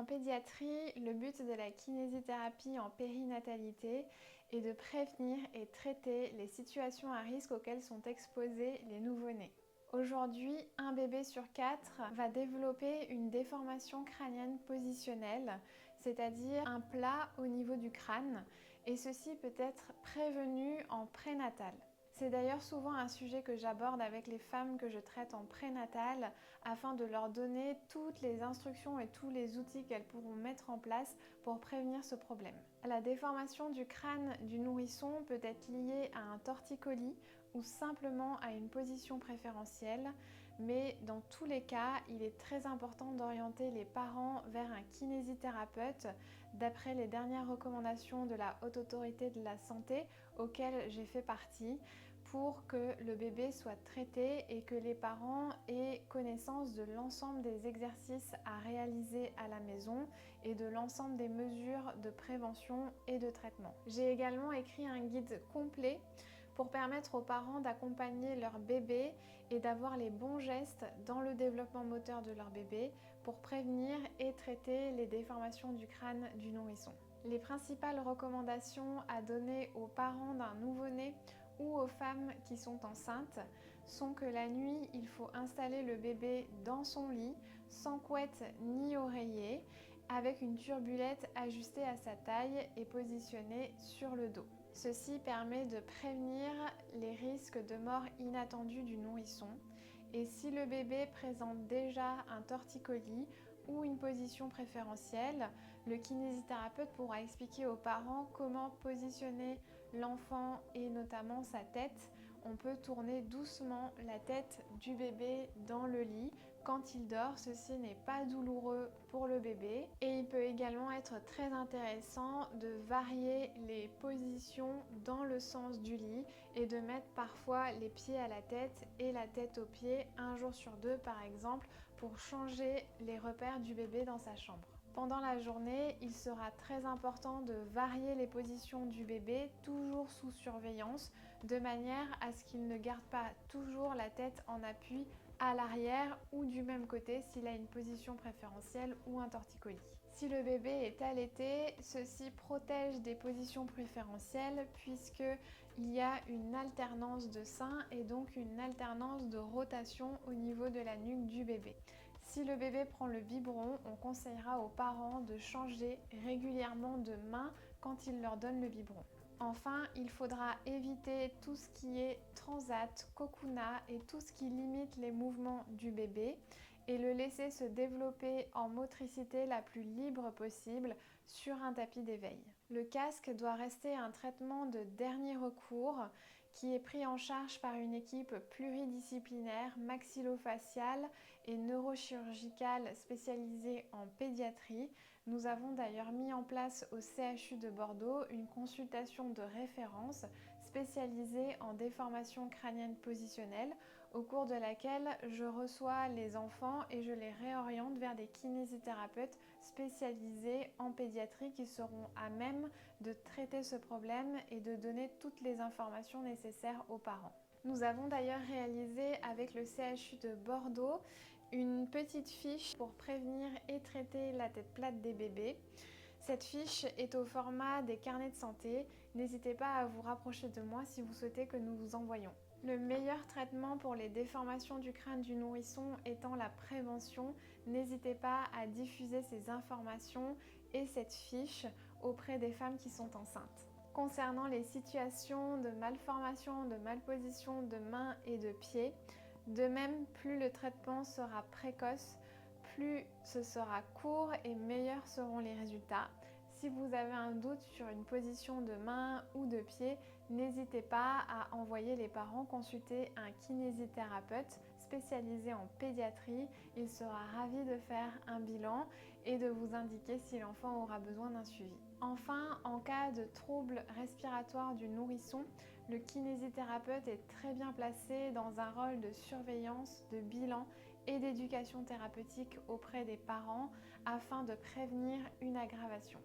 En pédiatrie, le but de la kinésithérapie en périnatalité est de prévenir et traiter les situations à risque auxquelles sont exposés les nouveau-nés. Aujourd'hui, un bébé sur 4 va développer une déformation crânienne positionnelle, c'est-à-dire un plat au niveau du crâne, et ceci peut être prévenu en prénatal. C'est d'ailleurs souvent un sujet que j'aborde avec les femmes que je traite en prénatal afin de leur donner toutes les instructions et tous les outils qu'elles pourront mettre en place pour prévenir ce problème. La déformation du crâne du nourrisson peut être liée à un torticolis ou simplement à une position préférentielle, mais dans tous les cas, il est très important d'orienter les parents vers un kinésithérapeute d'après les dernières recommandations de la Haute Autorité de la Santé auquel j'ai fait partie pour que le bébé soit traité et que les parents aient connaissance de l'ensemble des exercices à réaliser à la maison et de l'ensemble des mesures de prévention et de traitement. J'ai également écrit un guide complet pour permettre aux parents d'accompagner leur bébé et d'avoir les bons gestes dans le développement moteur de leur bébé pour prévenir et traiter les déformations du crâne du nourrisson. Les principales recommandations à donner aux parents d'un nouveau-né ou aux femmes qui sont enceintes sont que la nuit, il faut installer le bébé dans son lit, sans couette ni oreiller, avec une turbulette ajustée à sa taille et positionnée sur le dos. Ceci permet de prévenir les risques de mort inattendue du nourrisson. Et si le bébé présente déjà un torticolis ou une position préférentielle, le kinésithérapeute pourra expliquer aux parents comment positionner l'enfant et notamment sa tête. On peut tourner doucement la tête du bébé dans le lit quand il dort. Ceci n'est pas douloureux pour le bébé et il peut également être très intéressant de varier les positions dans le sens du lit et de mettre parfois les pieds à la tête et la tête aux pieds un jour sur deux par exemple pour changer les repères du bébé dans sa chambre. Pendant la journée, il sera très important de varier les positions du bébé, toujours sous surveillance, de manière à ce qu'il ne garde pas toujours la tête en appui à l'arrière ou du même côté s'il a une position préférentielle ou un torticolis. Si le bébé est allaité, ceci protège des positions préférentielles puisqu'il y a une alternance de sein et donc une alternance de rotation au niveau de la nuque du bébé. Si le bébé prend le biberon, on conseillera aux parents de changer régulièrement de main quand ils leur donnent le biberon. Enfin, il faudra éviter tout ce qui est transat, cocoona et tout ce qui limite les mouvements du bébé et le laisser se développer en motricité la plus libre possible sur un tapis d'éveil. Le casque doit rester un traitement de dernier recours qui est pris en charge par une équipe pluridisciplinaire maxillofaciale et neurochirurgicale spécialisée en pédiatrie. Nous avons d'ailleurs mis en place au CHU de Bordeaux une consultation de référence spécialisée en déformation crânienne positionnelle au cours de laquelle je reçois les enfants et je les réoriente vers des kinésithérapeutes spécialisés en pédiatrie qui seront à même de traiter ce problème et de donner toutes les informations nécessaires aux parents. Nous avons d'ailleurs réalisé avec le CHU de Bordeaux une petite fiche pour prévenir et traiter la tête plate des bébés. Cette fiche est au format des carnets de santé. N'hésitez pas à vous rapprocher de moi si vous souhaitez que nous vous envoyions. Le meilleur traitement pour les déformations du crâne du nourrisson étant la prévention, n'hésitez pas à diffuser ces informations et cette fiche auprès des femmes qui sont enceintes. Concernant les situations de malformation, de malposition de mains et de pieds, de même, plus le traitement sera précoce, plus ce sera court et meilleurs seront les résultats. Si vous avez un doute sur une position de main ou de pied, n'hésitez pas à envoyer les parents consulter un kinésithérapeute spécialisé en pédiatrie. Il sera ravi de faire un bilan et de vous indiquer si l'enfant aura besoin d'un suivi. Enfin, en cas de troubles respiratoires du nourrisson, le kinésithérapeute est très bien placé dans un rôle de surveillance, de bilan et d'éducation thérapeutique auprès des parents afin de prévenir une aggravation.